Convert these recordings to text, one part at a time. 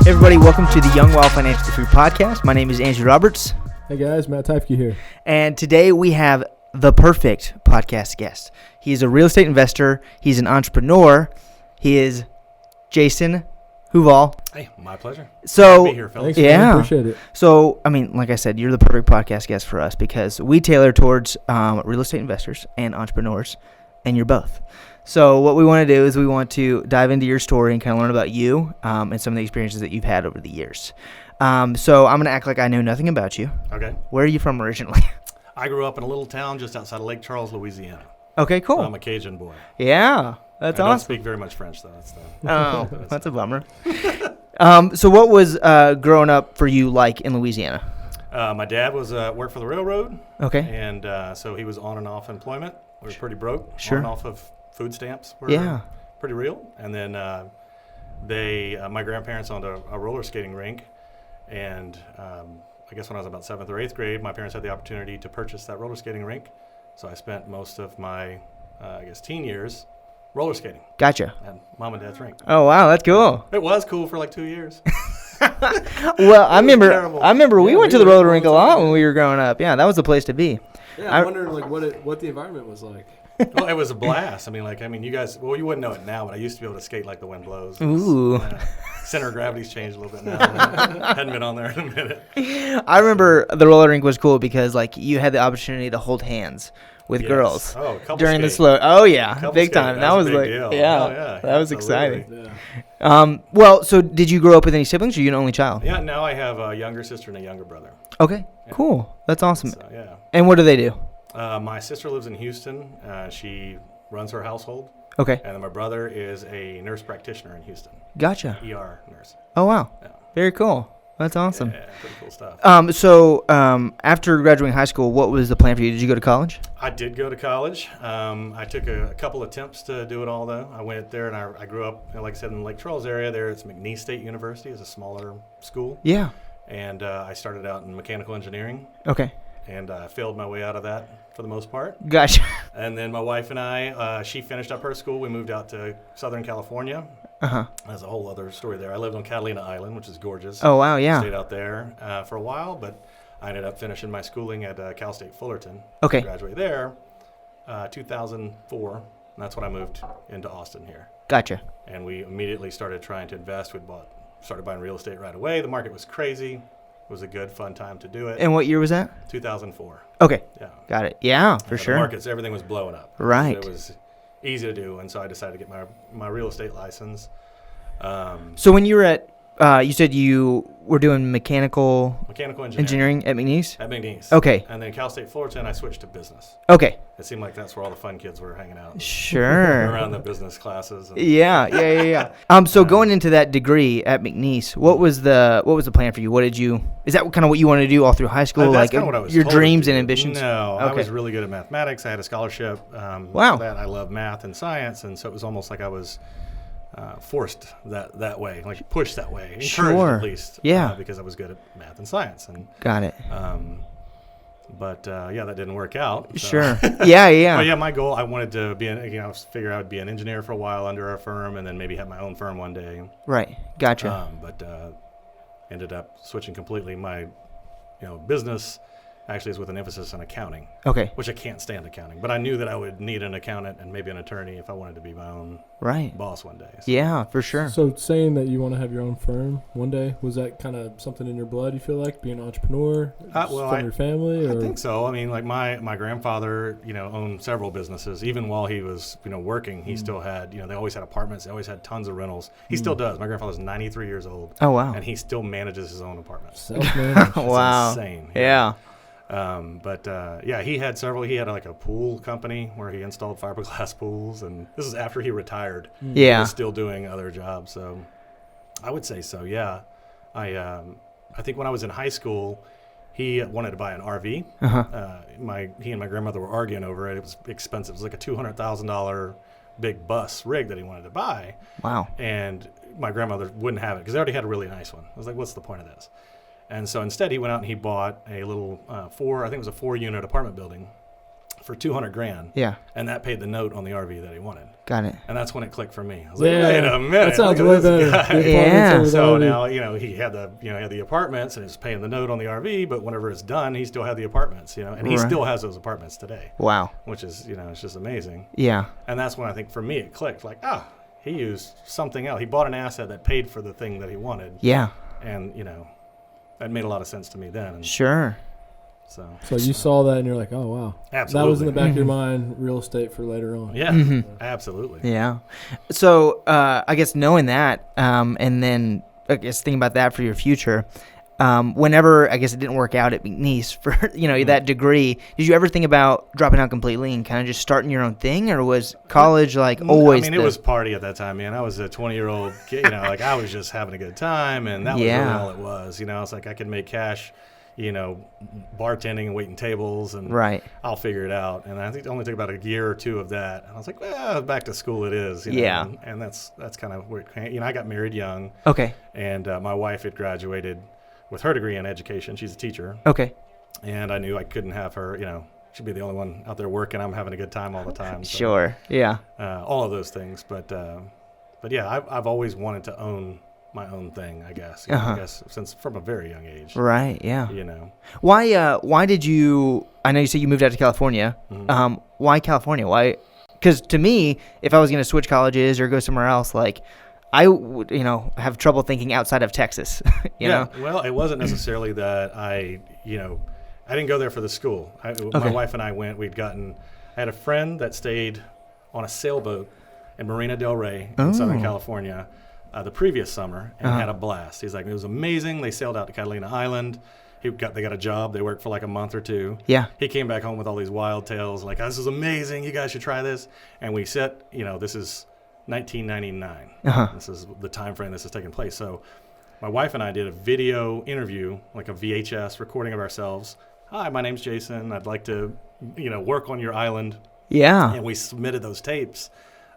Everybody, welcome to the Young Wild Financially Free Podcast. My name is Andrew Roberts. Hey guys, Matt Teifke here. And today we have the perfect podcast guest. He is a real estate investor. He's an entrepreneur. He is Jason Huval. Hey, my pleasure. So, be here, fellas. Thanks, man. Appreciate it. So, I mean, like I said, you're the perfect podcast guest for us because we tailor towards real estate investors and entrepreneurs, and you're both. So what we want to do is we want to dive into your story and kind of learn about you and some of the experiences that you've had over the years. So I'm going to act like I know nothing about you. Okay. Where are you from originally? I grew up in a little town just outside of Lake Charles, Louisiana. Okay, cool. I'm a Cajun boy. Yeah, that's I awesome. don't speak very much French, though. That's a bummer. So what was growing up for you like in Louisiana? My dad was worked for the railroad. Okay. And so he was on and off employment. We were pretty broke. Sure. On and off of food stamps were pretty real. And then my grandparents owned a roller skating rink. And I guess when I was about 7th or 8th grade, my parents had the opportunity to purchase that roller skating rink. So I spent most of my, teen years roller skating. Gotcha. At Mom and Dad's rink. Oh, wow, that's cool. It was cool for like 2 years. Well, I remember we went to the roller rink a lot when we were growing up. Yeah, that was the place to be. Yeah, I wondered what the environment was like. Well, it was a blast. You guys, you wouldn't know it now, but I used to be able to skate like the wind blows. Ooh. Center of gravity's changed a little bit now. Hadn't been on there in a minute. I remember the roller rink was cool because like you had the opportunity to hold hands with girls during the slow. Oh yeah, couple big skate. time. That was like deal. that was absolutely. exciting. Yeah. Well, so did you grow up with any siblings, or are you an only child? Yeah, now I have a younger sister and a younger brother. Okay, cool. That's awesome. So, yeah. And what do they do? My sister lives in Houston. She runs her household. Okay. And then my brother is a nurse practitioner in Houston. Gotcha. ER nurse. Oh wow. Yeah. Very cool. That's awesome. Yeah, pretty cool stuff. So after graduating high school, what was the plan for you? Did you go to college? I did go to college. I took a couple attempts to do it all, though. I went there, and I grew up, like I said, in the Lake Charles area. There, it's McNeese State University. It's a smaller school. Yeah. And I started out in mechanical engineering. Okay. And I failed my way out of that for the most part. Gotcha. And then my wife and I, she finished up her school. We moved out to Southern California. Uh-huh. There's a whole other story there. I lived on Catalina Island, which is gorgeous. Oh, wow, yeah. Stayed out there for a while, but I ended up finishing my schooling at Cal State Fullerton. Okay. Graduated there 2004, and that's when I moved into Austin here. Gotcha. And we immediately started trying to invest. Started buying real estate right away. The market was crazy. It was a good, fun time to do it. And what year was that? 2004. Okay. Yeah. Got it. Yeah, for sure. The markets, everything was blowing up. Right. It was easy to do, and so I decided to get my real estate license. So when you were at, you said you were doing mechanical engineering at McNeese? At McNeese. Okay. And then Cal State Fullerton, I switched to business. Okay. It seemed like that's where all the fun kids were hanging out. Sure. Around the business classes. Yeah. So going into that degree at McNeese, what was the plan for you? Is that kind of what you wanted to do all through high school? That's kind of what I was your told dreams to and do. ambitions? No, Okay. I was really good at mathematics. I had a scholarship. Wow. For that. I love math and science, and so it was almost like I was forced that way, like pushed that way, encouraged Sure. at least. Yeah. Because I was good at math and science. And Got it. But that didn't work out. So. Sure. Yeah. But yeah, my goal, I wanted to be figure I would be an engineer for a while under a firm, and then maybe have my own firm one day. Right. Gotcha. But ended up switching completely. My business actually is with an emphasis on accounting. Okay. Which I can't stand accounting, but I knew that I would need an accountant and maybe an attorney if I wanted to be my own boss one day. So. Yeah, for sure. So saying that you want to have your own firm one day, was that kind of something in your blood, you feel like, being an entrepreneur from your family? Or? I think so. I mean, like my grandfather, owned several businesses. Even while he was, working, he still had, they always had apartments. They always had tons of rentals. He still does. My grandfather's 93 years old. Oh, wow. And he still manages his own apartments. Self-managed. Wow. Insane. Yeah. Yeah, he had several. He had like a pool company where he installed fiberglass pools, and this is after he retired. Yeah. He was still doing other jobs. So I would say so. Yeah, I think when I was in high school, he wanted to buy an RV. He and my grandmother were arguing over it. It was expensive. It was like a $200,000 big bus rig that he wanted to buy. Wow. And my grandmother wouldn't have it because they already had a really nice one. I was like, what's the point of this? And so instead he went out and he bought a little I think it was a 4-unit apartment building for $200,000. Yeah. And that paid the note on the RV that he wanted. Got it. And that's when it clicked for me. I was like, wait a minute. That sounds way better. Yeah. So now, he had the apartments and he's paying the note on the RV, but whenever it's done, he still had the apartments, and he still has those apartments today. Wow. Which is, it's just amazing. Yeah. And that's when I think for me it clicked, like, he used something else. He bought an asset that paid for the thing that he wanted. Yeah. And, that made a lot of sense to me then. And sure. So you saw that and you're like, oh, wow. Absolutely. That was in the back of your mind, real estate for later on. Yeah, absolutely. Yeah. So I guess knowing that, and then I guess thinking about that for your future, whenever I guess it didn't work out at McNeese for that degree, did you ever think about dropping out completely and kind of just starting your own thing, or was college always? I mean, it was party at that time, man. I was a 20-year-old kid, like I was just having a good time, and that was really all it was. It's like I could make cash, bartending and waiting tables, and I'll figure it out. And I think it only took about a year or two of that. And I was like, well, back to school it is. And that's kind of where it came. I got married young. Okay. And my wife had graduated with her degree in education. She's a teacher. Okay. And I knew I couldn't have her, she'd be the only one out there working. I'm having a good time all the time. So, sure. Yeah. All of those things. But yeah, I've always wanted to own my own thing, I guess. I guess since from a very young age. Right. Yeah. Why did you, I know you said you moved out to California. Mm-hmm. Why California? Why? Because to me, if I was going to switch colleges or go somewhere else, I would, have trouble thinking outside of Texas. You know? Well, it wasn't necessarily that I didn't go there for the school. My wife and I went. I had a friend that stayed on a sailboat in Marina del Rey in Southern California the previous summer and had a blast. He's like, it was amazing. They sailed out to Catalina Island. They got a job. They worked for like a month or two. Yeah. He came back home with all these wild tales, like, this is amazing. You guys should try this. And we set, this is 1999. This is the time frame this is taking place. So my wife and I did a video interview, like a VHS recording of ourselves. Hi, my name's Jason. I'd like to, work on your island. Yeah. And we submitted those tapes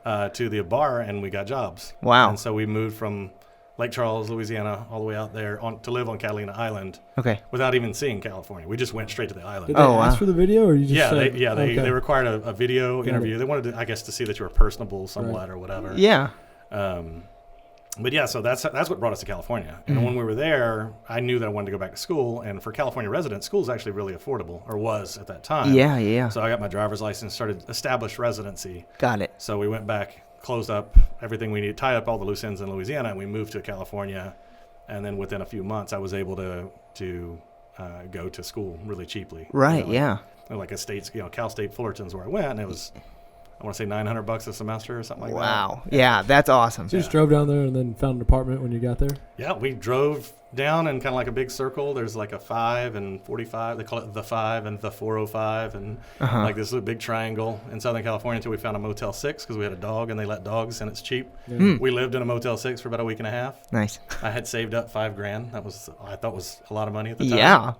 to the bar, and we got jobs. Wow. And so we moved from Lake Charles, Louisiana, all the way out there to live on Catalina Island. Okay. Without even seeing California. We just went straight to the island. Did they ask for the video, or you just they required a video interview. They wanted to, I guess, to see that you were personable somewhat or whatever. Yeah. But yeah, so that's what brought us to California. And when we were there, I knew that I wanted to go back to school. And for California residents, school is actually really affordable, or was at that time. Yeah. So I got my driver's license, started established residency. Got it. So we went back, closed up everything we needed, tied up all the loose ends in Louisiana, and we moved to California. And then within a few months, I was able to go to school really cheaply. Right. Like a state's, Cal State Fullerton's where I went, and it was, I want to say $900 a semester or something like that. Wow. Yeah, that's awesome. So you just drove down there and then found an apartment when you got there? Yeah, we drove down in kind of like a big circle. There's like a 5 and 45. They call it the 5 and the 405, and like this big triangle in Southern California until we found a Motel 6 because we had a dog and they let dogs and it's cheap. Yeah. We lived in a Motel 6 for about a week and a half. Nice. I had saved up $5,000. I thought was a lot of money at the time. Yeah.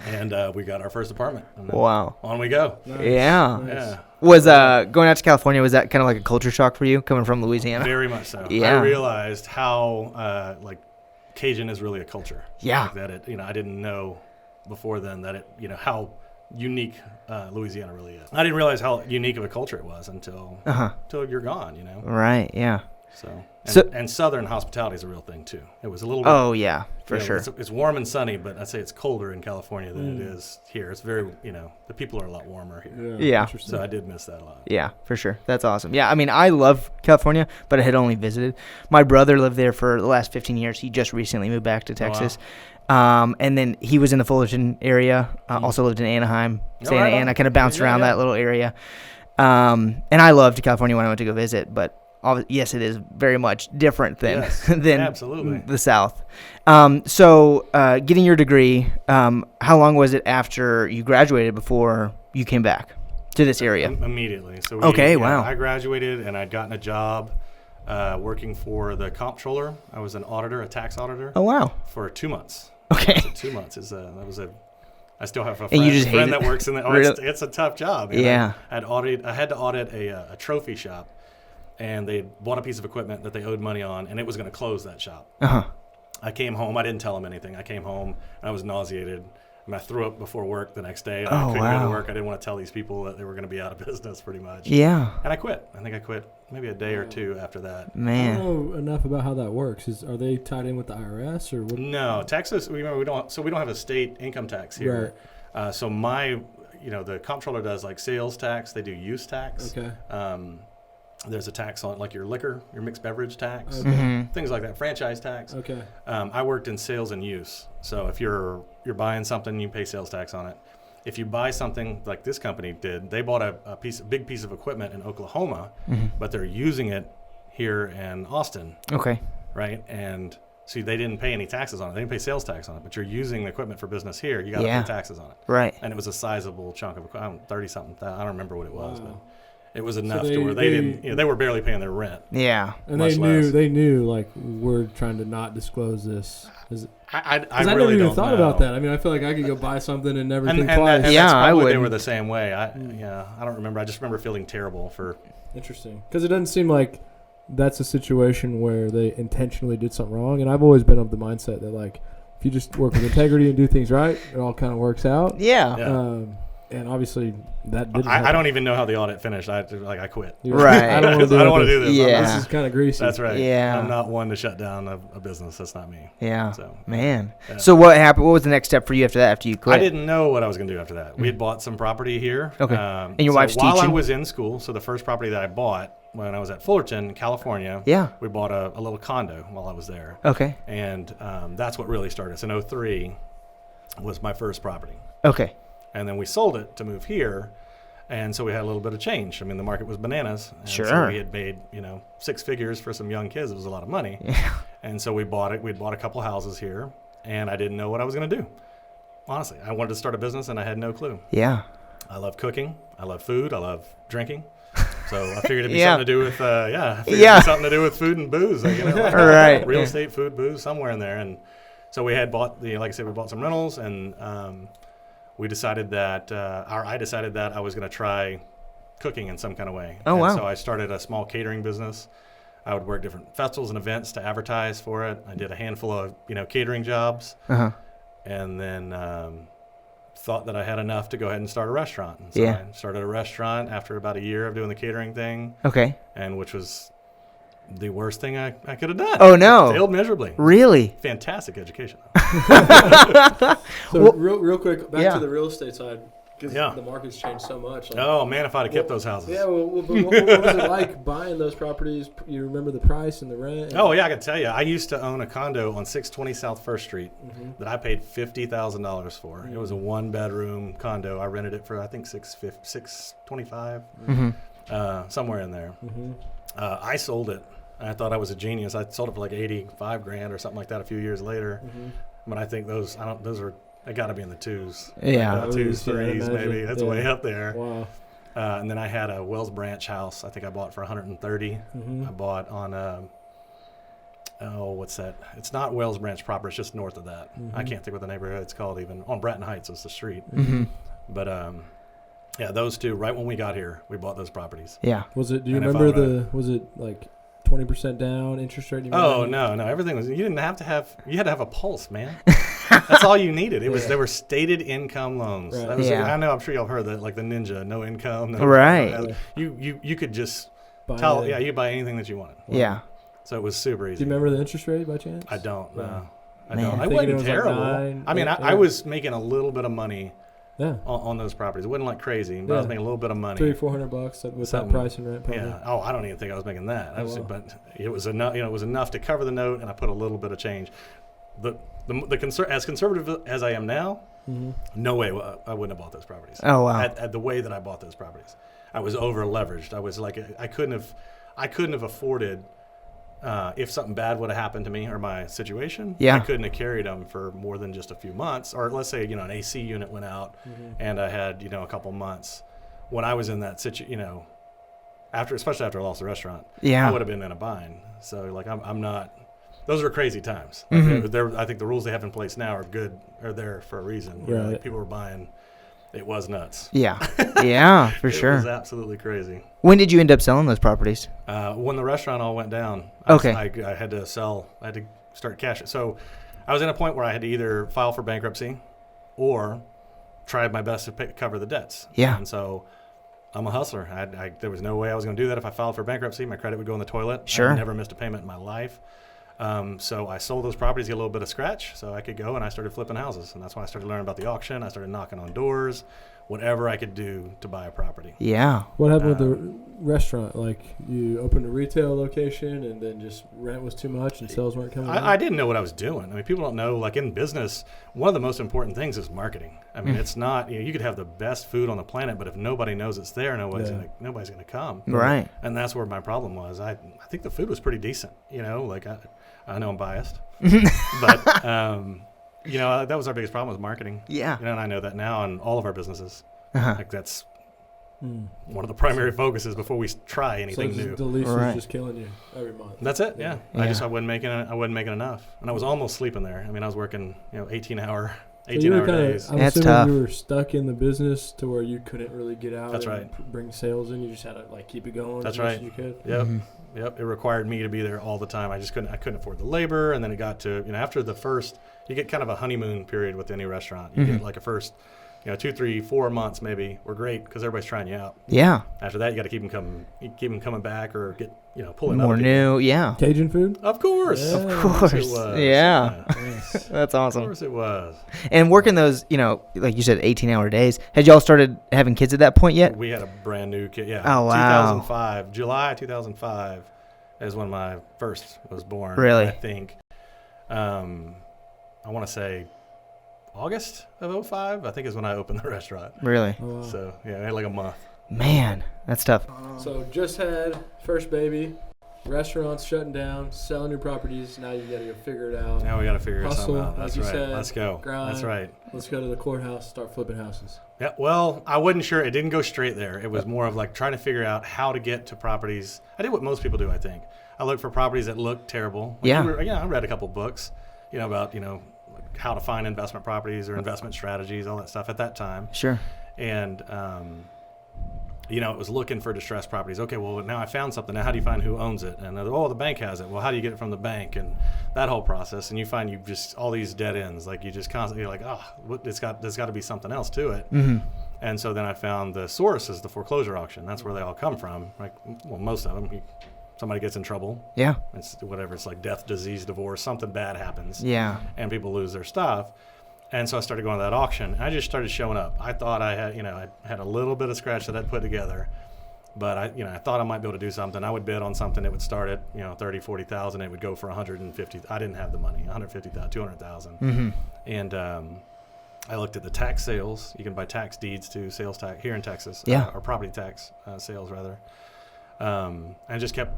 And we got our first apartment. And wow. On we go. Nice. Yeah. Nice. Yeah. Was going out to California, was that kind of like a culture shock for you coming from Louisiana? Very much so. Yeah. I realized how Cajun is really a culture. Yeah. Like that I didn't know before then that how unique Louisiana really is. I didn't realize how unique of a culture it was until you're gone, Right, yeah. And Southern hospitality is a real thing too. It was a little bit. Oh yeah, for sure. It's warm and sunny, but I'd say it's colder in California than it is here. It's very, the people are a lot warmer here. Yeah. So I did miss that a lot. Yeah, for sure. That's awesome. Yeah, I mean, I love California, but I had only visited. My brother lived there for the last 15 years. He just recently moved back to Texas. Wow. And then he was in the Fullerton area. Also lived in Anaheim, Santa Ana. Kind of bounced around that little area. And I loved California when I went to go visit, but yes, it is very much different than Yes, than absolutely. the South. So getting your degree, how long was it after you graduated before you came back to this area? Immediately. So Wow. I graduated and I'd gotten a job working for the comptroller. I was an auditor, a tax auditor. Oh, wow. For 2 months. Okay. So 2 months I still have a And you just friend hate that it? works in the. Really? It's a tough job. Yeah. I had to audit a trophy shop, and they bought a piece of equipment that they owed money on, and it was going to close that shop. Uh-huh. I came home. I didn't tell them anything. I came home. And I was nauseated. And I threw up before work the next day. And I couldn't go to work. I didn't want to tell these people that they were going to be out of business pretty much. Yeah. And I quit. I think I quit maybe a day or two after that. Man. I don't know enough about how that works. Are they tied in with the IRS or what? No, Texas. We don't have a state income tax here. Right. So the comptroller does like sales tax. They do use tax. Okay. There's a tax on like your liquor, your mixed beverage tax, Mm-hmm. things like that, franchise tax. Okay. I worked in sales and use. So if you're buying something, you pay sales tax on it. If you buy something like this company did, they bought a big piece of equipment in Oklahoma, but they're using it here in Austin. Okay. Right? And see, they didn't pay any taxes on it. They didn't pay sales tax on it, but you're using the equipment for business here. You got to pay taxes on it. Right. And it was a sizable chunk of equipment, 30-something. I don't remember what it was, Wow. but it was enough So to where they didn't. They were barely paying their rent. Yeah. And Much they knew like we're trying to not disclose this. I never really even don't thought know. about that. I mean, I feel like I could go buy something and never think And twice. that's Yeah, I probably they would. were the same way. I don't remember. I just remember feeling terrible for. Interesting, because it doesn't seem like that's a situation where they intentionally did something wrong. And I've always been of the mindset that like if you just work with integrity and do things right, it all kind of works out. Yeah. And obviously that didn't. I don't even know how the audit finished. I quit. Right. I don't want to do this. Yeah. This is kind of greasy. That's right. Yeah. I'm not one to shut down a business. That's not me. Yeah. So Man. Yeah. So what happened? What was the next step for you after that? After you quit? I didn't know what I was going to do after that. We had bought some property here. Okay. And your so wife's while teaching? I was in school, so the first property that I bought when I was at Fullerton, California. Yeah. We bought a little condo while I was there. Okay. And that's what really started. So in 2003 was my first property. Okay. And then we sold it to move here. And so we had a little bit of change. I mean, the market was bananas. And Sure. So we had made, 6 figures for some young kids. It was a lot of money. Yeah. And so we bought it. We'd bought a couple houses here. And I didn't know what I was going to do. Honestly, I wanted to start a business and I had no clue. Yeah. I love cooking. I love food. I love drinking. So I figured it'd be Yeah. something to do with, something to do with food and booze. Right. Real estate, food, booze, somewhere in there. And so we had bought like I said, we bought some rentals, and we decided that, I decided that I was going to try cooking in some kind of way. Oh, and wow. So I started a small catering business. I would work different festivals and events to advertise for it. I did a handful of, catering jobs, Uh-huh. and then thought that I had enough to go ahead and start a restaurant. And so Yeah. I started a restaurant after about a year of doing the catering thing, Okay. and which was the worst thing I could have done. Oh, no. Failed miserably. Really? Fantastic education. So real quick, back Yeah. to the real estate side, because Yeah. the market's changed so much. Like, Oh man, if I'd have kept those houses. yeah, but what was it like buying those properties? You remember the price and the rent? Oh yeah, I can tell you. I used to own a condo on 620 South First Street Mm-hmm. that I paid $50,000 for. It was a 1-bedroom condo. I rented it for I think $625, Mm-hmm. somewhere in there. Mm-hmm. I sold it. I thought I was a genius. I sold it for like $85,000 or something like that a few years later. Mm-hmm. But I think those are they got to be in the twos. Yeah. Like, 2s, Yeah, I 3s, maybe. imagine. That's Yeah. way up there. Wow. And then I had a Wells Branch house. I think I bought for $130. Mm-hmm. I bought on what's that? It's not Wells Branch proper. It's just north of that. I Mhm. can't think what the neighborhood's called even. On Bratton Heights is the street. Mm-hmm. But yeah, those two. Right when we got here, we bought those properties. Yeah. Was it? Do you And if remember was it like 20% down interest rate? Do you Oh remember? no, everything was. You didn't have to have. You had to have a pulse, man. That's all you needed. It was. Yeah. They were stated income loans. Right. That was. Yeah. I know. I'm sure y'all heard that, like the Ninja, no income. No, Right. You could just Buy tell. it. Yeah, you buy anything that you wanted. Yeah. So it was super Do easy. you remember the interest rate by chance? I don't. Yeah. No. I Man. don't. I'm It thinking wasn't it was like terrible. 9, I mean, 8, I was making a little bit of money Yeah. on those properties. It wasn't like crazy, but I was Yeah. making a little bit of money. $300-400 with that Something. price and rent. Probably. Yeah. Oh, I don't even think I was making that. Oh, wow. But it was enough. It was enough to cover the note, and I put a little bit of change. As conservative as I am now, Mm-hmm. no way I wouldn't have bought those properties. Oh, wow. At the way that I bought those properties, I was over leveraged. I was like, I couldn't have. I couldn't have afforded, if something bad would have happened to me or my situation, Yeah. I couldn't have carried them for more than just a few months. Or let's say, an AC unit went out and I had, a couple months. When I was in that situation, especially after I lost the restaurant, Yeah. I would have been in a bind. So, like, I'm not. Those were crazy times. Like, I think the rules they have in place now are there for a reason. Like, people were buying. It was nuts. Yeah. Yeah, for sure. It was absolutely crazy. When did you end up selling those properties? When the restaurant all went down, Okay. I had to sell. I had to start cashing. So I was in a point where I had to either file for bankruptcy or try my best to cover the debts. Yeah. And so I'm a hustler. There was no way I was going to do that if I filed for bankruptcy. My credit would go in the toilet. Sure. I never missed a payment in my life. So I sold those properties, get a little bit of scratch, so I could go, and I started flipping houses. And that's when I started learning about the auction. I started knocking on doors, whatever I could do to buy a property. Yeah. What happened with the restaurant? Like, you opened a retail location and then just rent was too much and sales weren't coming in? I didn't know what I was doing. I mean, people don't know, like in business, one of the most important things is marketing. I mean, it's not, you could have the best food on the planet, but if nobody knows it's there, nobody's going to come. Right. And that's where my problem was. I think the food was pretty decent, like I know I'm biased, but that was our biggest problem was marketing. Yeah. And I know that now in all of our businesses. Like that's one of the primary focuses before we try anything new. The lease was just killing you every month. That's it. Yeah. I wasn't making enough, and I was almost sleeping there. I mean, I was working 18-hour days. I'm That's assuming tough. you were stuck in the business to where you couldn't really get out. That's and right. Bring sales in. You just had to keep it going. That's as much right. as you could. Yep. Yep. It required me to be there all the time. I couldn't afford the labor, and then it got to after the first, you get kind of a honeymoon period with any restaurant. You get like a first 2, 3, 4 months maybe were great because everybody's trying you out. Yeah. After that, you got to keep them coming back or get pulling More up new. Yeah. Cajun food? Of course. Yeah. Of course. It was. Yeah. Yes. That's Of awesome. course it was. And working those, like you said, 18-hour days. Had y'all started having kids at that point yet? We had a brand new kid. Yeah. Oh, wow. 2005, July 2005 is when my first was born. Really? I think. I want to say August of 2005, I think is when I opened the restaurant. Really? Oh, wow. So, I had like a month. Man, that's tough. So just had first baby, restaurants shutting down, selling your properties. Now you got to go figure it out. Now we got to figure Hustle, something out. like That's you right. said, Let's go. grind. That's right. Let's go to the courthouse, start flipping houses. Yeah, well, I wasn't sure. It didn't go straight there. It was more of like trying to figure out how to get to properties. I did what most people do, I think. I looked for properties that looked terrible. Like I read a couple books, about, how to find investment properties or investment strategies, all that stuff at that time. Sure. And, it was looking for distressed properties. Okay, well, now I found something. Now, how do you find who owns it? And, the bank has it. Well, how do you get it from the bank? And that whole process. And you find you've just all these dead ends. Like, you just constantly like, there's got to be something else to it. Mm-hmm. And so then I found the source is the foreclosure auction. That's where they all come from. Like, well, most of them. Somebody gets in trouble. Yeah. It's whatever. It's like death, disease, divorce. Something bad happens. Yeah. And people lose their stuff. And so I started going to that auction. I just started showing up. I thought I had, I had a little bit of scratch that I'd put together, but I thought I might be able to do something. I would bid on something that would start at, 30, 40,000. It would go for 150. I didn't have the money, 150,000, 200,000. Mm-hmm. And I looked at the tax sales. You can buy tax deeds to sales tax here in Texas. Yeah. Or property tax sales rather. And just kept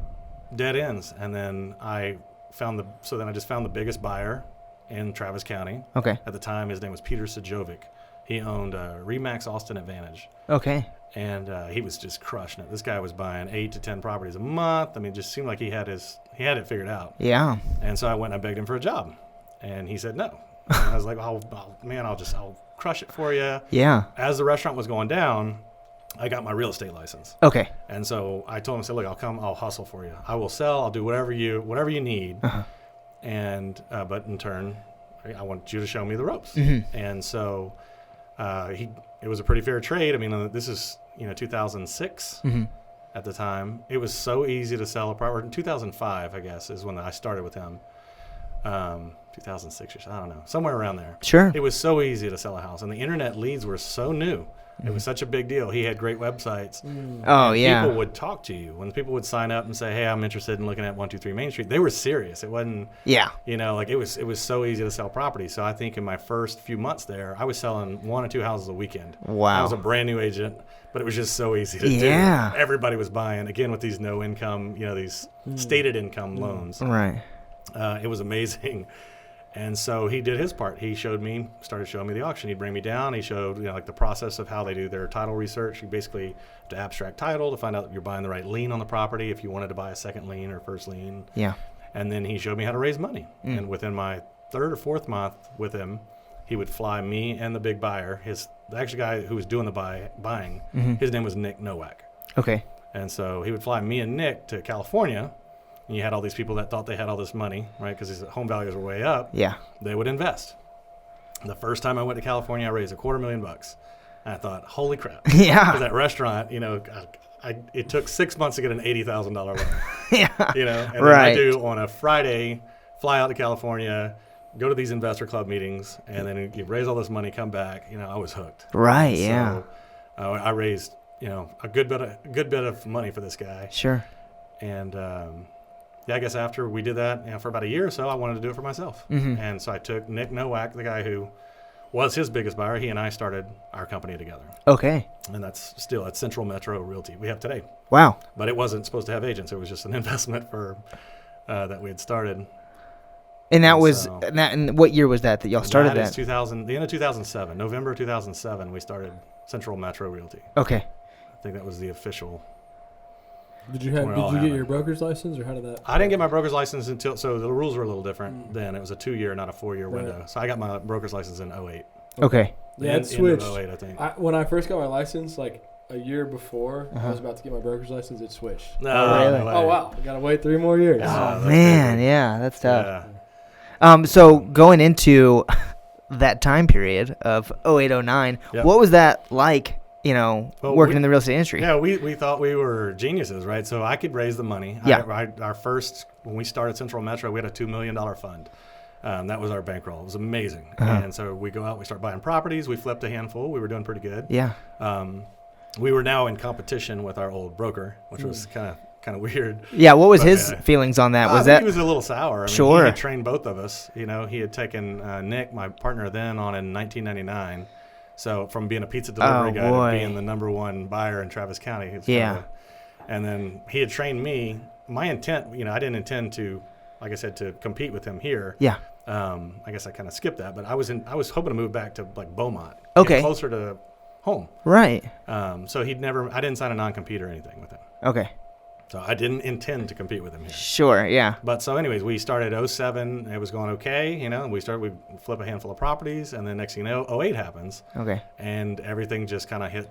dead ends. And then I just found the biggest buyer in Travis County. Okay. At the time, his name was Peter Sajovic. He owned Remax Austin Advantage. Okay. And he was just crushing it. This guy was buying 8 to 10 properties a month. I mean, it just seemed like he had it figured out. Yeah. And so I went and I begged him for a job, and he said no. And I was like, I'll crush it for you. Yeah. As the restaurant was going down, I got my real estate license. Okay. And so I told him, I said, look, I'll hustle for you. I will sell. I'll do whatever you need. Uh-huh. And but in turn, I want you to show me the ropes. Mm-hmm. And so it was a pretty fair trade. I mean, this is 2006 mm-hmm. at the time. It was so easy to sell a property. In 2005, I guess, is when I started with him. 2006 or so, I don't know, somewhere around there. Sure. It was so easy to sell a house, and the internet leads were so new. It was such a big deal. He had great websites. Oh, yeah. People would talk to you. When people would sign up and say, hey, I'm interested in looking at 123 Main Street, they were serious. It wasn't, like it was so easy to sell property. So I think in my first few months there, I was selling 1 or 2 houses a weekend. Wow. I was a brand new agent, but it was just so easy to do. Everybody was buying, again, with these no income, these stated income loans. Right. It was amazing. And so he did his part. He started showing me the auction. He'd bring me down. He showed, like the process of how they do their title research. You basically have to abstract title to find out that you're buying the right lien on the property if you wanted to buy a second lien or first lien. Yeah. And then he showed me how to raise money. And within my 3rd or 4th month with him, he would fly me and the big buyer, the actual guy who was doing the buying, his name was Nick Nowak. Okay. And so he would fly me and Nick to California. And you had all these people that thought they had all this money, right? Because his home values were way up. Yeah. They would invest. The first time I went to California, I raised $250,000. And I thought, holy crap. Yeah. Because that restaurant, it took 6 months to get an $80,000 loan. Yeah. And then right. I do on a Friday, fly out to California, go to these investor club meetings, and then you raise all this money, come back. I was hooked. Right. So, yeah. I raised, a good bit of money for this guy. Sure. And I guess after we did that, for about a year or so, I wanted to do it for myself. And so I took Nick Nowak, the guy who was his biggest buyer. He and I started our company together. Okay. And that's Central Metro Realty we have today. Wow. But it wasn't supposed to have agents. It was just an investment firm that we had started. And and what year was that y'all started that? The end of 2007, November 2007, we started Central Metro Realty. Okay. I think that was the official. Did you get your broker's license, or how did that? I didn't get my broker's license so the rules were a little different then. It was a 2-year, not a 4-year window. So I got my broker's license in 08. Okay. Yeah, it switched. 08, I think. When I first got my license, like a year before I was about to get my broker's license, it switched. No, really? no way. Oh, wow. I got to wait 3 more years. Oh, man. Crazy. Yeah, that's tough. Yeah. So going into that time period of 08, 09, what was that like? Working in the real estate industry. Yeah, we thought we were geniuses, right? So I could raise the money. Yeah. When we started Central Metro, we had a $2 million fund. That was our bankroll. It was amazing. And so we go out, we start buying properties. We flipped a handful. We were doing pretty good. Yeah. We were now in competition with our old broker, which was kind of weird. Yeah. What was his feelings on that? He was a little sour. He had trained both of us. He had taken Nick, my partner then, on in 1999. So from being a pizza delivery guy to being the #1 buyer in Travis County. And then he had trained me. My intent, I didn't intend to, like I said, to compete with him here. Yeah. I guess I kind of skipped that, but I was hoping to move back to like Beaumont. Okay. Closer to home. Right. So I didn't sign a non-compete or anything with him. Okay. So I didn't intend to compete with him here. Sure, yeah. But so anyways, we started 07. It was going okay, and we flip a handful of properties, and then next thing you know, 08 happens. Okay. And everything just kind of hit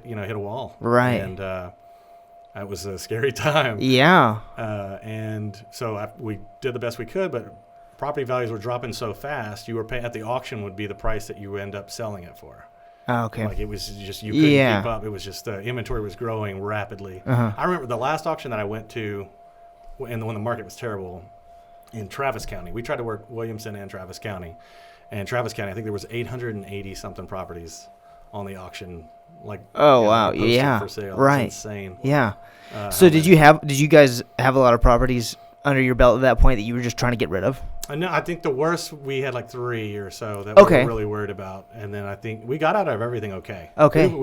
a wall. Right. And it was a scary time. Yeah. And so we did the best we could, but property values were dropping so fast, you were paying at the auction would be the price that you end up selling it for. Oh, okay. Like it was just, you couldn't keep up. It was just, the inventory was growing rapidly. I remember the last auction that I went to, and when the market was terrible, in Travis County. We tried to work Williamson and Travis County. And Travis County, I think there was 880 something properties on the auction. Wow. Yeah. For sale. Right. It's insane. Yeah. So did you guys have a lot of properties under your belt at that point that you were just trying to get rid of? No, I think the worst, we had like 3 or so that we were really worried about. And then I think we got out of everything okay. Okay. We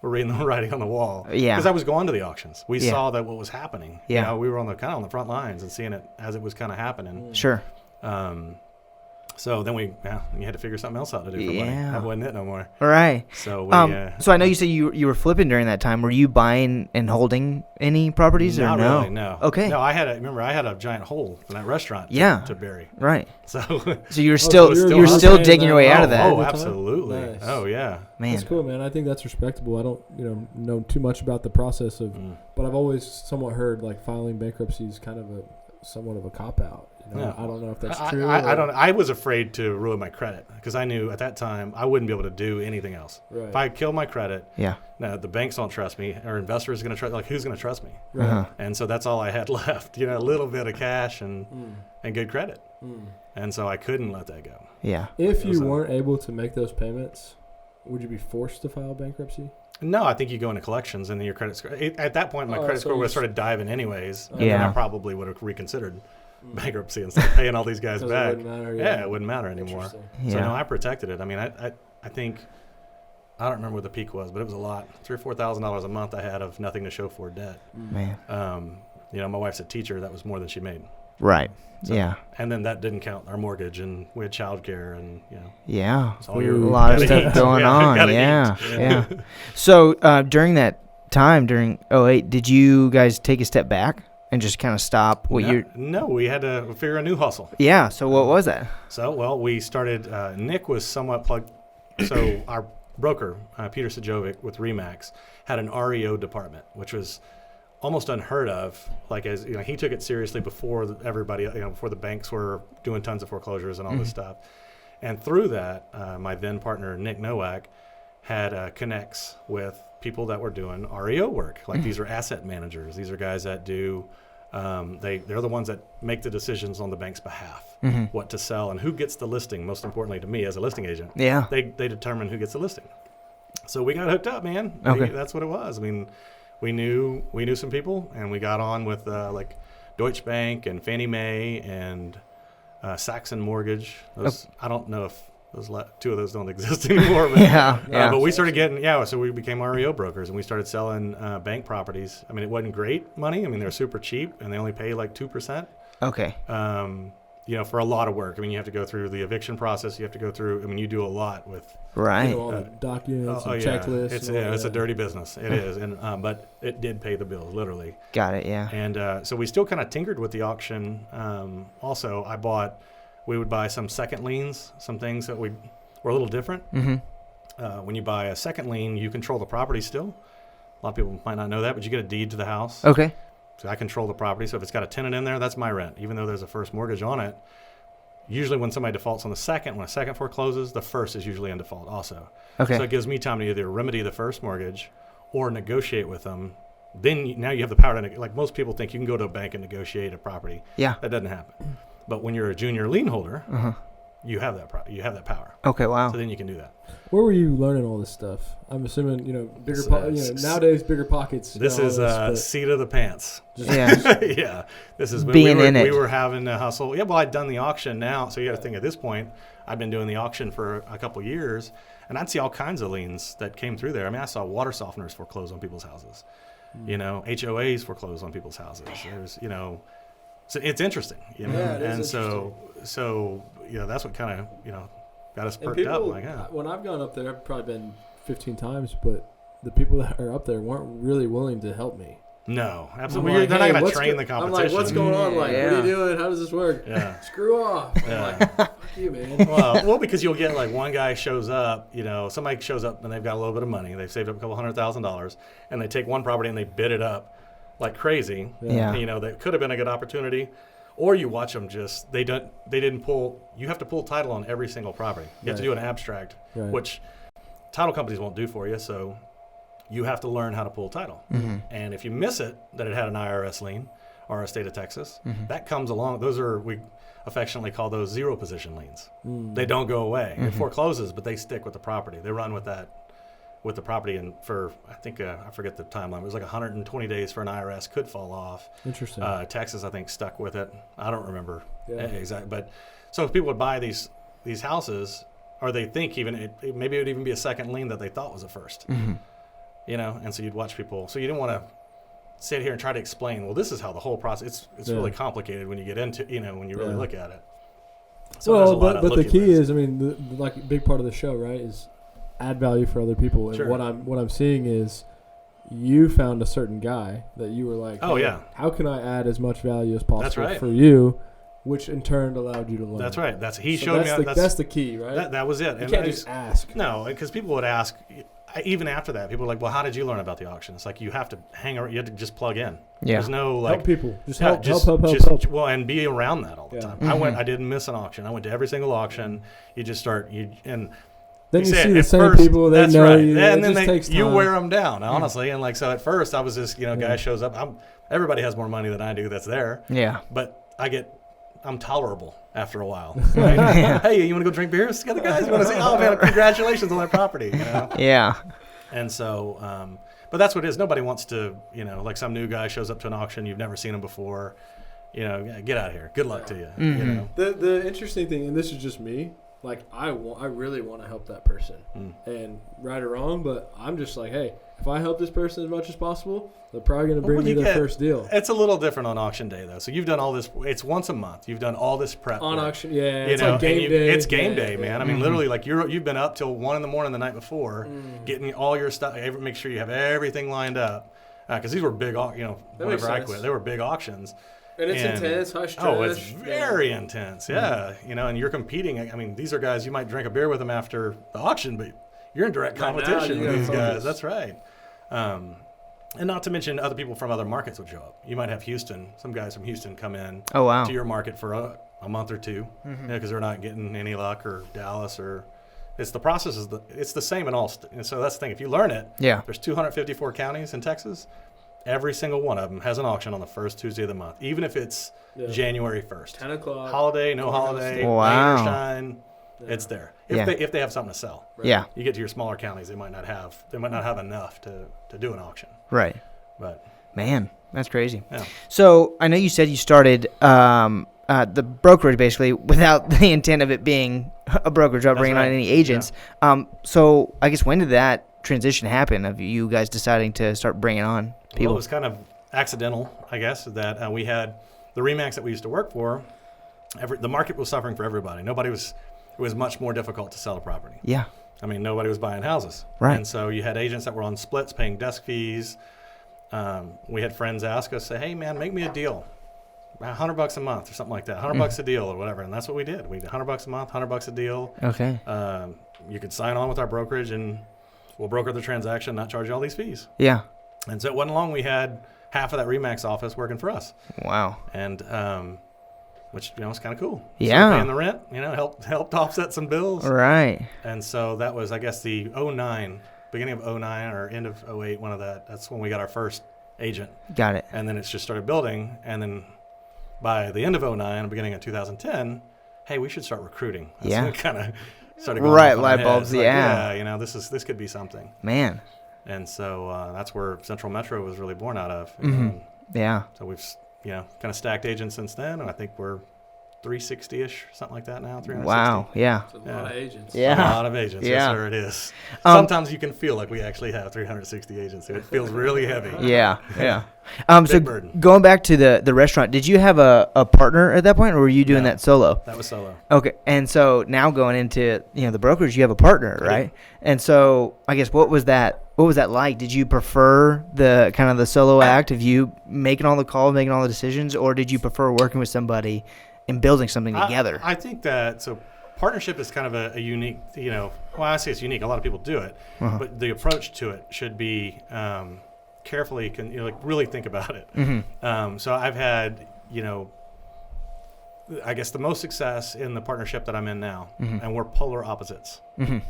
were reading the writing on the wall. Yeah. Because I was going to the auctions. We saw that what was happening. Yeah. We were on the front lines and seeing it as it was kind of happening. Sure. So then you had to figure something else out to do for money. That wasn't it no more. All right. So so I know you said you were flipping during that time. Were you buying and holding any properties or no? Not really, no. Okay. No, I had a giant hole in that restaurant to bury. Right. So you're still digging your way out of that. Oh, absolutely. Nice. Oh, yeah. Man. That's cool, man. I think that's respectable. I don't know too much about the process of, but I've always somewhat heard like filing bankruptcy is kind of somewhat of a cop out. Yeah. I don't know if that's true. I was afraid to ruin my credit because I knew at that time I wouldn't be able to do anything else. Right. If I kill my credit, now the banks don't trust me, or investors are going to trust. Like, who's going to trust me? Right. And so that's all I had left. A little bit of cash and good credit. And so I couldn't let that go. Yeah. If you weren't able to make those payments, would you be forced to file bankruptcy? No, I think you go into collections and then your credit score. At that point, my credit score would have started diving anyways. And then I probably would have reconsidered bankruptcy instead of paying all these guys back. It wouldn't matter, it wouldn't matter anymore. So no, I protected it. I mean, I think, I don't remember what the peak was, but it was a lot. $3,000 or $4,000 a month I had of nothing to show for debt. Man. My wife's a teacher. That was more than she made. Right. So, yeah. And then that didn't count our mortgage, and we had childcare, and Yeah. So a lot of stuff going on. Yeah. So during that time, during 2008, did you guys take a step back and just kind of stop what you're? No, we had to figure a new hustle. Yeah. So what was that? So we started. Nick was somewhat plugged. So our broker, Peter Sajovic with Remax, had an REO department, which was almost unheard of. Like, as he took it seriously before everybody, before the banks were doing tons of foreclosures and all this stuff. And through that, my then partner Nick Nowak had connects with people that were doing REO work. Like these are asset managers. These are guys that do. They're the ones that make the decisions on the bank's behalf, what to sell and who gets the listing. Most importantly to me as a listing agent, they determine who gets the listing. So we got hooked up, man. Okay. That's what it was. I mean, we knew some people, and we got on with like Deutsche Bank and Fannie Mae and Saxon Mortgage. I don't know if two of those don't exist anymore. But, but we started getting, so we became REO brokers, and we started selling bank properties. I mean, it wasn't great money. I mean, they're super cheap, and they only pay like 2%. Okay. For a lot of work. I mean, you have to go through the eviction process. You have to go through, you do a lot with. Right. All the documents and checklists. It's a dirty business. It is. And but it did pay the bills, literally. Got it, yeah. And so we still kind of tinkered with the auction. Also, we would buy some second liens, some things that were a little different. When you buy a second lien, you control the property still. A lot of people might not know that, but you get a deed to the house. Okay. So I control the property. So if it's got a tenant in there, that's my rent. Even though there's a first mortgage on it, usually when somebody defaults on the second, when a second forecloses, the first is usually in default also. Okay. So it gives me time to either remedy the first mortgage or negotiate with them. Then now you have the power to, like most people think you can go to a bank and negotiate a property. Yeah. That doesn't happen. But when you're a junior lien holder, you have that power. Okay, wow. So then you can do that. Where were you learning all this stuff? I'm assuming, nowadays bigger pockets. This is seat of the pants. Yeah. This is being in it. We were having to hustle. Yeah, well, I'd done the auction now. So you got to think at this point, I've been doing the auction for a couple of years, and I'd see all kinds of liens that came through there. I mean, I saw water softeners foreclose on people's houses. HOAs foreclose on people's houses. There's, so it's interesting, and so that's what kind of got us perked up. Like, when I've gone up there, I've probably been 15 times, but the people that are up there weren't really willing to help me. No, absolutely. They're not going to train the competition. I'm like, what's going on? Like, what are you doing? How does this work? Yeah. Screw off. I'm like, fuck you, man. Well, because you'll get like one guy shows up, somebody shows up and they've got a little bit of money. They've saved up a couple $100,000, and they take one property and they bid it up like crazy. Yeah. That could have been a good opportunity. Or you watch them they didn't pull. You have to pull title on every single property. You have to do an abstract, which title companies won't do for you. So you have to learn how to pull title. And if you miss it, that it had an IRS lien or a state of Texas, that comes along. We affectionately call those zero position liens. They don't go away. It forecloses, but they stick with the property. They run with the property, and for I think I forget the timeline. It was like 120 days for an IRS could fall off. Interesting. Texas, I think, stuck with it. I don't remember exactly, but so if people would buy these houses, or they think maybe it would even be a second lien that they thought was a first. And so you'd watch people. So you didn't want to sit here and try to explain. Well, this is how the whole process. It's really complicated when you get into when you really look at it. So but the key is, I mean, like big part of the show, right, is add value for other people. And what I'm seeing is you found a certain guy that you were like, how can I add as much value as possible for you, which in turn allowed you to learn. That's right. He showed me. That's the key, right? That was it. You can't just ask. No, because people would ask. Even after that, people were like, well, how did you learn about the auction? It's like you have to you have to just plug in. Yeah. There's no like help people. Just help. Well, and be around that all the time. I didn't miss an auction. I went to every single auction. You just start and. Then you see the same people. They know you. And then you wear them down, honestly. And like so, at first I was this guy shows up. Everybody has more money than I do. That's there. Yeah. But I get I'm tolerable after a while. Right? Hey, you want to go drink beer with the other guys? You want to say, oh man, congratulations on that property. You know? Yeah. And so, but that's what it is. Nobody wants to, like some new guy shows up to an auction, you've never seen him before. Get out of here. Good luck to you. Mm-hmm. You know? The interesting thing, and this is just me, like I really want to help that person, and right or wrong, but I'm just like, hey, if I help this person as much as possible, they're probably going to bring me their first deal. It's a little different on auction day though. So you've done all this. It's once a month. You've done all this prep on work. Auction. Yeah, it's like game day. It's game day, man. I mean, literally, like you've been up till 1 a.m. the night before, getting all your stuff. Make sure you have everything lined up, because these were big. Whenever I quit, they were big auctions. And it's intense, high stress. Oh, it's very intense, yeah. And you're competing. I mean, these are guys you might drink a beer with them after the auction, but you're in direct competition with these guys. That's right. And not to mention other people from other markets would show up. You might have some guys from Houston come in to your market for a month or two, because they're not getting any luck, or Dallas, or it's the process it's the same in all. And so that's the thing. If you learn it, there's 254 counties in Texas. Every single one of them has an auction on the first Tuesday of the month, even if it's January 1st. 10 o'clock. Holiday, no holiday, rain or shine, it's there. If they have something to sell. Right. Yeah. You get to your smaller counties, they might not have enough to do an auction. Right. But man, that's crazy. Yeah. So I know you said you started the brokerage basically without the intent of it being a brokerage, not bringing on any agents. Yeah. So I guess when did that transition happen of you guys deciding to start bringing on people? Well, it was kind of accidental, I guess, that we had the RE/MAX that we used to work for. The market was suffering for everybody. It was much more difficult to sell a property. Yeah. I mean, nobody was buying houses. Right. And so you had agents that were on splits paying desk fees. We had friends ask us, say, hey, man, make me a deal. $100 a month or something like that. $100 a deal or whatever. And that's what we did. We did $100 a month, $100 a deal. Okay. You could sign on with our brokerage and we'll broker the transaction, not charge you all these fees. Yeah. And so it wasn't long. We had half of that RE/MAX office working for us. Wow. And which was kind of cool. Yeah. So paying the rent, helped offset some bills. Right. And so that was, I guess, the beginning of 09 or end of 08, that's when we got our first agent. Got it. And then it's just started building. And then by the end of 09, beginning of 2010, hey, we should start recruiting. That's kind of started going right, off light bulbs, this could be something. Man. And so that's where Central Metro was really born out of. Yeah. So we've, kind of stacked agents since then, and I think we're 360-ish, something like that now, 360. Wow, yeah. It's a lot of agents. Yeah. A lot of agents, yeah. Yes, sir, it is. Sometimes you can feel like we actually have 360 agents. It feels really heavy. Yeah. So burden. Going back to the restaurant, did you have a partner at that point, or were you doing that solo? That was solo. Okay, and so now going into the brokerage, you have a partner, right? And so I guess what was that like? Did you prefer the kind of the solo act of you making all the calls, making all the decisions, or did you prefer working with somebody and building something together? I think that partnership is kind of a unique, I say it's unique. A lot of people do it, but the approach to it should be carefully, really think about it. So I've had, I guess the most success in the partnership that I'm in now, and we're polar opposites,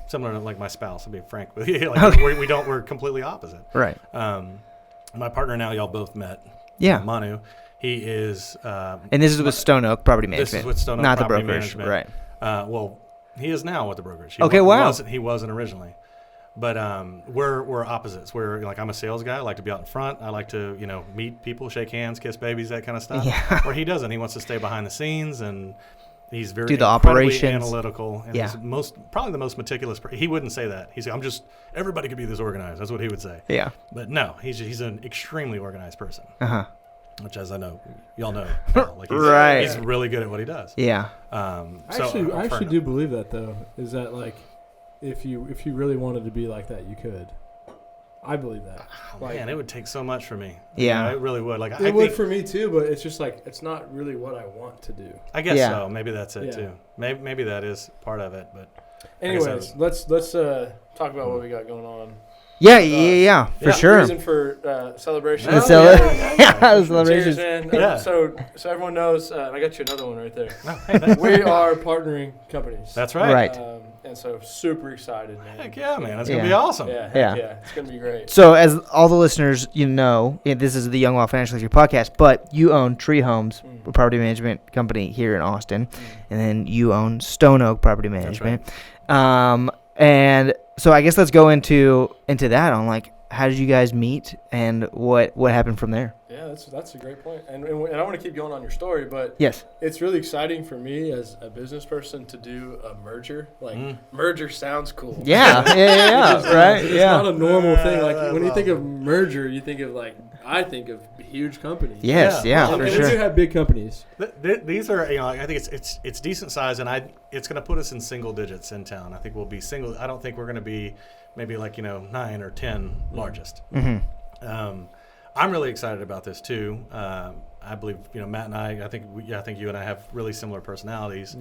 similar to like my spouse. I'll be frank with you. We're completely opposite. Right. My partner now, y'all both met. Yeah. Manu. He is. And this is with Stone Oak Property Management. This is with Stone Oak not Property the brokerage, Management. Right. Well, he is now with the brokerage. Wow. He wasn't originally. But we're opposites. We're I'm a sales guy. I like to be out in front. I like to meet people, shake hands, kiss babies, that kind of stuff. Yeah. Where he doesn't. He wants to stay behind the scenes, and he's very do the incredibly operations, analytical. And he's probably the most meticulous. He wouldn't say that. He's everybody could be this organized. That's what he would say. Yeah. But no, he's an extremely organized person. Which, as I know, y'all know. He's really good at what he does. Yeah. I actually do believe that though. Is that if you really wanted to be like that, you could. I believe that. Man, it would take so much for me. Yeah, it really would. It would for me too, but it's just it's not really what I want to do. I guess so. Maybe that's it too. Maybe that is part of it. But anyways, let's talk about what we got going on. Yeah, for sure. Reason for celebration. Celebration. Cheers, man. So everyone knows, I got you another one right there. Hey, we are partnering companies. That's right. And so super excited, man. Heck yeah, man. That's going to be awesome. Yeah. It's going to be great. So as all the listeners, this is the Young Law Financial History podcast, but you own Tree Homes, a property management company here in Austin, and then you own Stone Oak Property Management. Right. And so I guess let's go into that on like, how did you guys meet and what happened from there? Yeah, that's a great point. And I want to keep going on your story, but yes, it's really exciting for me as a business person to do a merger. Like merger sounds cool. Yeah, right. It's not a normal thing. Like when you think of merger, you think of I think of huge companies. Yes, for sure. We do have big companies. These are, I think it's decent size, and it's going to put us in single digits in town. I think we'll be single. I don't think we're going to be maybe 9 or 10 largest. Mm-hmm. I'm really excited about this too. I believe Matt and I think you and I have really similar personalities,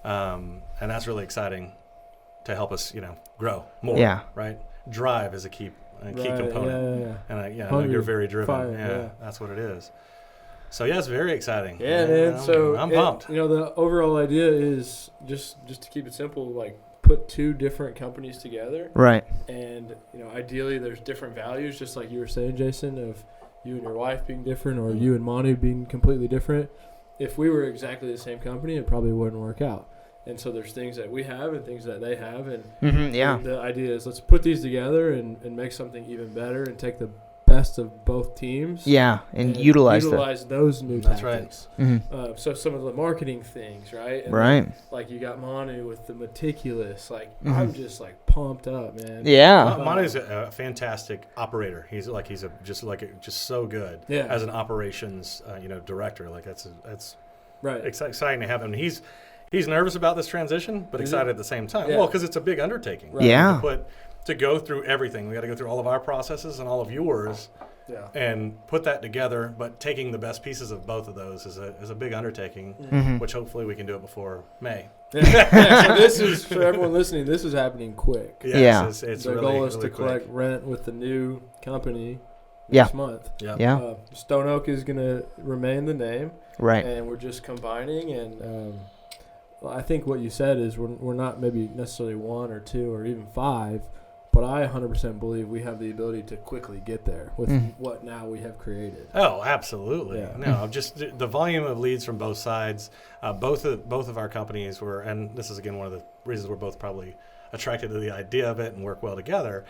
and that's really exciting to help us grow more. Yeah. Right. Drive is a key component. Yeah. And I know you're very driven. Fire, that's what it is. So it's very exciting. Yeah, man. So I'm pumped. The overall idea is just to keep it simple, put two different companies together. Right. And, ideally there's different values, just like you were saying, Jason, of you and your wife being different or you and Manu being completely different. If we were exactly the same company, it probably wouldn't work out. And so there's things that we have and things that they have. And, and the idea is let's put these together and make something even better and take the best of both teams. Yeah, and utilize those new tactics. That's right. Mm-hmm. So some of the marketing things, right? And right. Then, you got Manu with the meticulous. I'm just pumped up, man. Yeah. Manu's a fantastic operator. He's just so good as an operations director. That's right. Exciting to have him. He's nervous about this transition, but excited at the same time. Yeah. Well, because it's a big undertaking. Right? Yeah. To go through everything. We got to go through all of our processes and all of yours and put that together, but taking the best pieces of both of those is a big undertaking, which hopefully we can do it before May. So this is, for everyone listening, this is happening quick. It's the really, goal is really to collect rent with the new company next month. Yeah. Stone Oak is going to remain the name. Right. And we're just combining and I think what you said is we're not maybe necessarily 1 or 2 or even 5, but I 100% believe we have the ability to quickly get there with what now we have created. Oh, absolutely. Yeah. No, just the volume of leads from both sides. Both of our companies were, and this is again one of the reasons we're both probably attracted to the idea of it and work well together,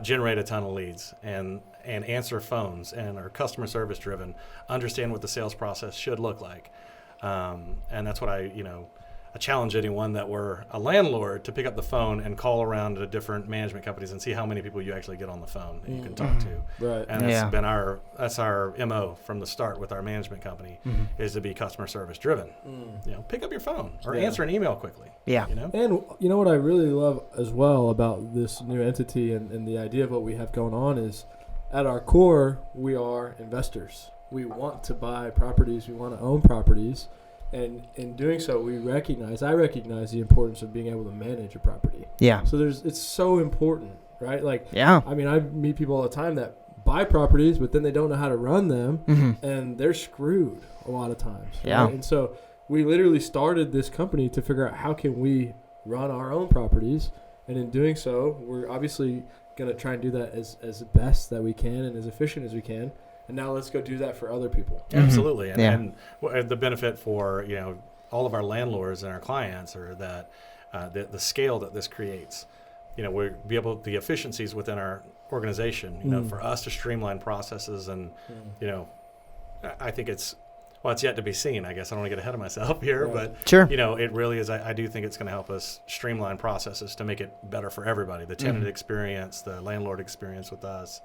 generate a ton of leads and answer phones and are customer service driven, understand what the sales process should look like. And that's what I challenge anyone that were a landlord to pick up the phone and call around to different management companies and see how many people you actually get on the phone that you can talk to. Right. And that's our MO from the start with our management company is to be customer service driven. Pick up your phone or answer an email quickly. Yeah. And you know what I really love as well about this new entity and the idea of what we have going on is at our core, we are investors. We want to buy properties. We want to own properties. And in doing so, I recognize the importance of being able to manage a property. Yeah. So it's so important, right? I mean, I meet people all the time that buy properties, but then they don't know how to run them, and they're screwed a lot of times. Yeah. Right? And so we literally started this company to figure out how can we run our own properties, and in doing so, we're obviously going to try and do that as best that we can and as efficient as we can. And now let's go do that for other people. Absolutely. And the benefit for, all of our landlords and our clients are that the scale that this creates, we'll be able the efficiencies within our organization, for us to streamline processes and, I think it's yet to be seen. I guess I don't want to get ahead of myself here, but sure. It really is. I do think it's going to help us streamline processes to make it better for everybody. The tenant experience, the landlord experience with us.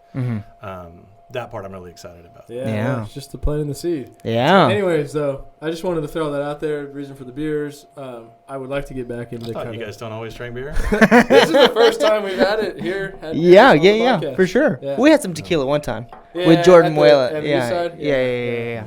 That part I'm really excited about. Yeah. It's just the planting the seed. Yeah. So anyways, though, I just wanted to throw that out there. Reason for the beers. I would like to get back into. I thought you guys don't always drink beer. This is the first time we've had it here. Yeah, for sure. Yeah. We had some tequila one time with Jordan Muela. Yeah.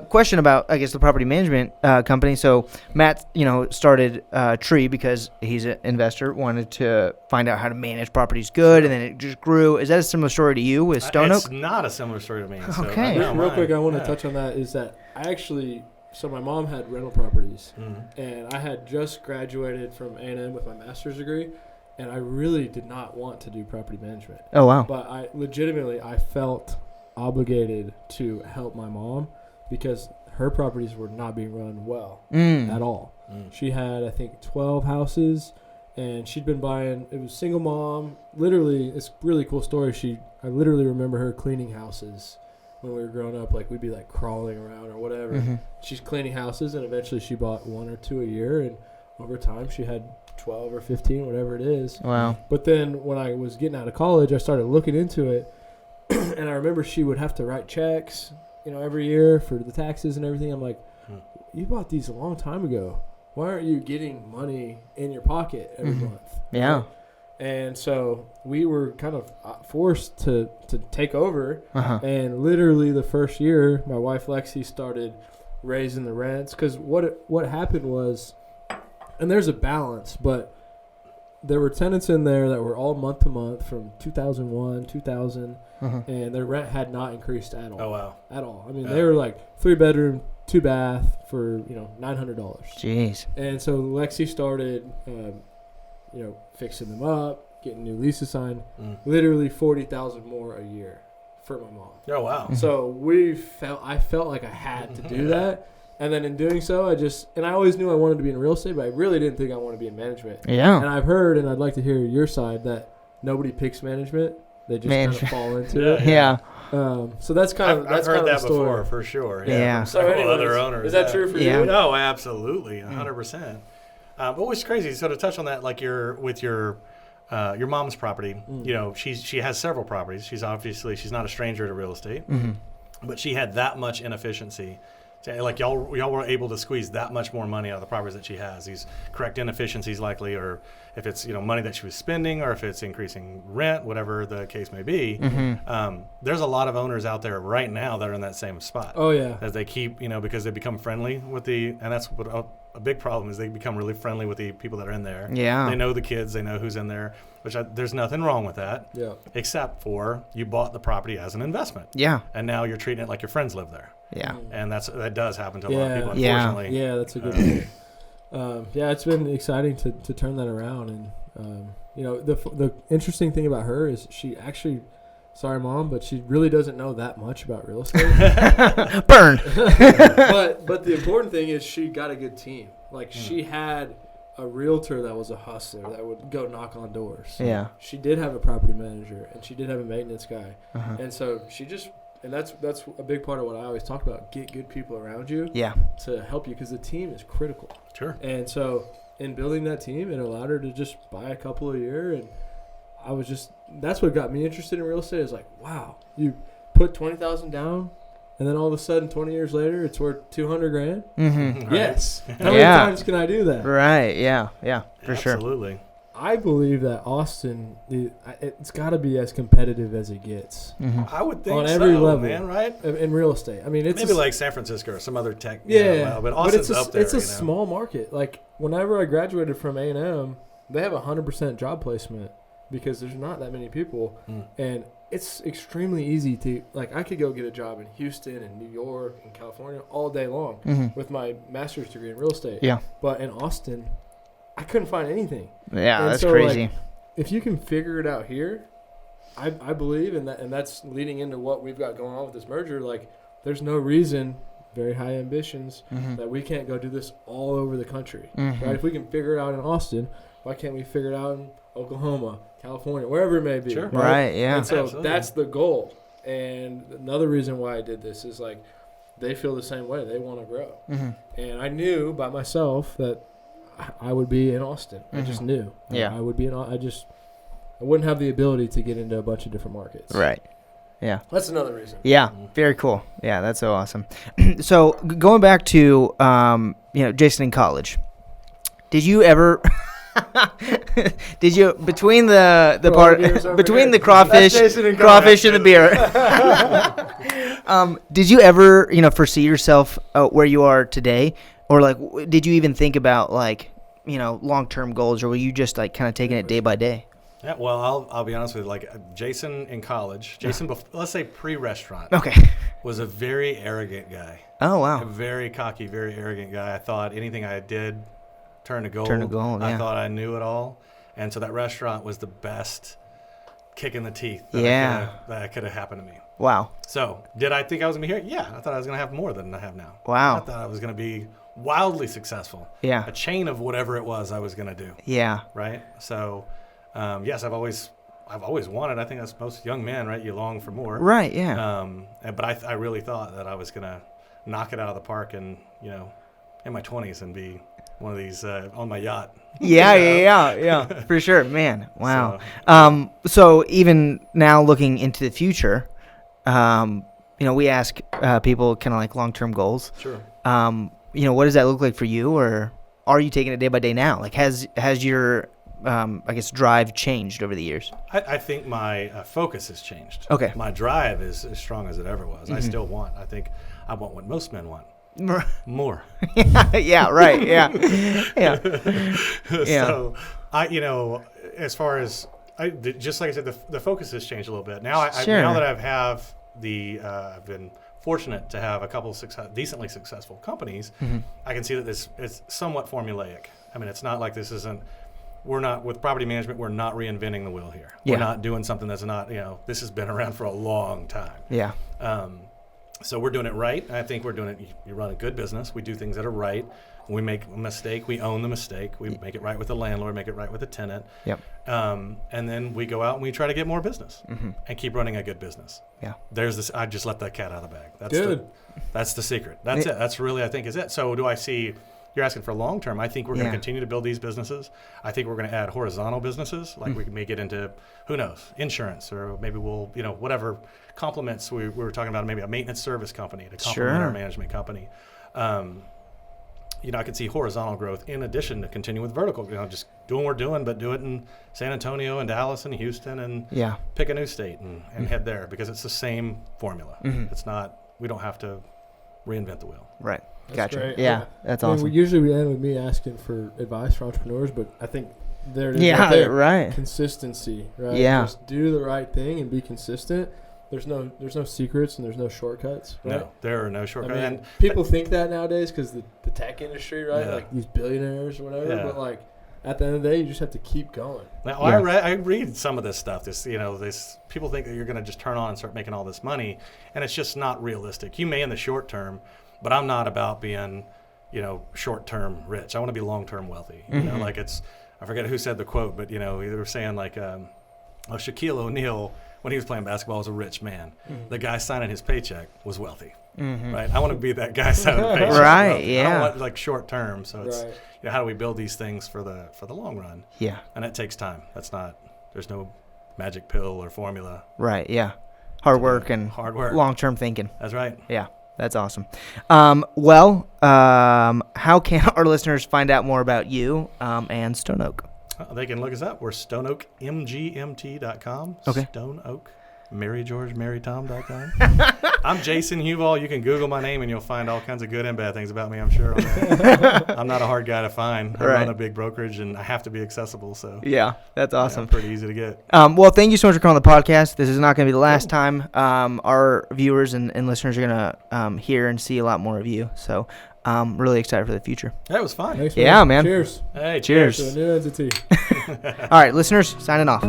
Question about, I guess, the property management company. So Matt, started Tree because he's an investor, wanted to find out how to manage properties good, and then it just grew. Is that a similar story to you with Stone Oak? It's not a similar story to me. Okay. Real quick, I want to touch on that is that I actually So my mom had rental properties, and I had just graduated from A&M with my master's degree, and I really did not want to do property management. Oh, wow. But I felt obligated to help my mom because her properties were not being run well at all. She had, I think, 12 houses, and she'd been buying, it was single mom. Literally, it's a really cool story. I literally remember her cleaning houses when we were growing up. Like, we'd be like crawling around or whatever. She's cleaning houses, and eventually she bought 1 or 2 a year, and over time she had 12 or 15, whatever it is. Wow. But then when I was getting out of college, I started looking into it, and I remember she would have to write checks, every year for the taxes and everything. I'm like, you bought these a long time ago. Why aren't you getting money in your pocket every month? Yeah. Right? And so we were kind of forced to take over. And literally the first year, my wife Lexi started raising the rents. Because what happened was, and there's a balance, but there were tenants in there that were all month to month from 2001, 2000, and their rent had not increased at all. Oh, wow. At all. I mean, they were like 3-bedroom, 2-bath for, $900. Jeez. And so Lexi started, fixing them up, getting new leases signed, literally $40,000 more a year for my mom. Oh, wow. So I felt like I had to do that. And then in doing so, I always knew I wanted to be in real estate, but I really didn't think I wanted to be in management. Yeah. And I've heard, and I'd like to hear your side, that nobody picks management. They just kind of fall into it. Yeah. So that's kind of I've heard that story. before, for sure. Yeah. So anyways, other owners. Is that true for you? No, absolutely, 100%. But what's crazy, so to touch on that, like with your mom's property, she has several properties. She's not a stranger to real estate, but she had that much inefficiency. Like y'all were able to squeeze that much more money out of the properties that she has. These correct inefficiencies, likely, or if it's money that she was spending, or if it's increasing rent, whatever the case may be. There's a lot of owners out there right now that are in that same spot. Oh yeah. As they keep, because they become friendly with and that's what a big problem is. They become really friendly with the people that are in there. Yeah. They know the kids. They know who's in there. There's nothing wrong with that. Yeah. Except for you bought the property as an investment. Yeah. And now you're treating it like your friends live there. Yeah. And that does happen to a lot of people, unfortunately. Yeah, that's a good point. It's been exciting to turn that around. And, the interesting thing about her is she actually, sorry, Mom, but she really doesn't know that much about real estate. Burn. But the important thing is she got a good team. Like, she had a realtor that was a hustler that would go knock on doors. Yeah. She did have a property manager, and she did have a maintenance guy. And so she just... And that's a big part of what I always talk about. Get good people around you to help you, because the team is critical. Sure. And so in building that team, it allowed her to just buy a couple a year. And that's what got me interested in real estate. Is like, wow, you put $20,000 down, and then all of a sudden 20 years later it's worth $200,000. Right. Yes. How many times can I do that? Right. Yeah. Yeah. For sure. Absolutely. I believe that Austin, it's got to be as competitive as it gets. I would think on every level, man, right? In real estate. I mean, it's maybe like San Francisco or some other tech. But Austin's up there. It's a small market. Like, whenever I graduated from A&M, they have 100% job placement because there's not that many people, and it's extremely easy to, like, I could go get a job in Houston and New York and California all day long with my master's degree in real estate. Yeah. But in Austin, I couldn't find anything. Yeah, and that's crazy. Like, if you can figure it out here, I believe, and that's leading into what we've got going on with this merger. Like, there's no reason, very high ambitions, that we can't go do this all over the country. Right? If we can figure it out in Austin, why can't we figure it out in Oklahoma, California, wherever it may be? Sure. Right, yeah. And so Absolutely. that's the goal. And another reason why I did this is, like, they feel the same way. They want to grow. And I knew by myself that I would be in Austin. I just knew. Yeah. I would be I wouldn't have the ability to get into a bunch of different markets. Right. Yeah. That's another reason. Yeah. Very cool. Yeah, that's so awesome. So going back to Jason in college, did you ever between the part between the crawfish and the beer did you ever foresee yourself where you are today? Or, like, did you even think about, like, long-term goals, or were you just, like, kind of taking it day by day? Yeah, well, I'll be honest with you. Like Jason in college, let's say pre-restaurant, was a very arrogant guy. Oh wow! A very cocky, very arrogant guy. I thought anything I did turned to gold. I thought I knew it all, and so that restaurant was the best kick in the teeth that could have happened to me. Wow. So did I think I was gonna be here? Yeah, I thought I was gonna have more than I have now. Wow. I thought I was gonna be wildly successful. Yeah. A chain of whatever it was I was gonna do. Yeah. Right. So. Yes, I've always wanted. I think as most young men, right? You long for more. Right. Yeah. But I really thought that I was gonna knock it out of the park, and in my 20s, and be one of these on my yacht. Yeah. For sure, man. Wow. So even now, looking into the future, we ask people kind of like long-term goals. Sure. What does that look like for you, or are you taking it day by day now? Like, has your drive changed over the years? I think my focus has changed. Okay. My drive is as strong as it ever was. I still want. I think I want what most men want. More. Yeah. Right. Yeah. Yeah. Yeah. So as far as just like I said, the focus has changed a little bit. Now now that I've been fortunate to have a couple decently successful companies. Mm-hmm. I can see that it's somewhat formulaic. I mean, it's not like this isn't. We're not, with property management, we're not reinventing the wheel here. Yeah. We're not doing something that's not, this has been around for a long time. Yeah. So we're doing it right. I think we're doing it, you run a good business. We do things that are right. When we make a mistake, we own the mistake. We make it right with the landlord, make it right with the tenant. Yep. And then we go out and we try to get more business and keep running a good business. Yeah. There's this, I just let that cat out of the bag. That's good. That's the secret. That's it. That's really, I think, is it. So do I see... You're asking for long term. I think we're going to continue to build these businesses. I think we're going to add horizontal businesses. Like we may get into, who knows, insurance, or maybe we'll, whatever complements. We were talking about maybe a maintenance service company to complement our management company. I could see horizontal growth in addition to continue with vertical. Just doing what we're doing, but do it in San Antonio and Dallas and Houston, and pick a new state and head there, because it's the same formula. It's not. We don't have to reinvent the wheel. Right. That's gotcha. Great. Yeah, that's awesome. We usually end with me asking for advice for entrepreneurs, but I think there it is. Yeah, right. Consistency, right? Yeah. Just do the right thing and be consistent. There's no secrets and there's no shortcuts. Right? No, there are no shortcuts. I mean, people think that nowadays because the tech industry, right? Yeah. Like these billionaires or whatever. Yeah. But like at the end of the day, you just have to keep going. Now, I read some of this stuff. This people think that you're going to just turn on and start making all this money, and it's just not realistic. You may in the short term. But I'm not about being, short-term rich. I want to be long-term wealthy. I forget who said the quote, but, they were saying like, Shaquille O'Neal, when he was playing basketball, was a rich man. Mm-hmm. The guy signing his paycheck was wealthy, right? I want to be that guy signing the paycheck. Right, yeah. I don't want like short-term. So it's, how do we build these things for the long run? Yeah. And it takes time. There's no magic pill or formula. Right, yeah. Hard work, long-term thinking. That's right. Yeah. That's awesome. How can our listeners find out more about you and Stone Oak? They can look us up. We're stoneoakmgmt.com. Okay. Stone Oak. MaryGeorgeMaryTom.com. I'm Jason Huval. You can Google my name and you'll find all kinds of good and bad things about me, I'm sure. I'm not a hard guy to find. I run a big brokerage and I have to be accessible. So yeah, that's awesome. Pretty easy to get. Well, thank you so much for coming on the podcast. This is not going to be the last time our viewers and listeners are going to hear and see a lot more of you. So I'm really excited for the future. That was fun. Thanks, yeah, man. Cheers. Hey, cheers. To a new entity. All right, listeners, signing off.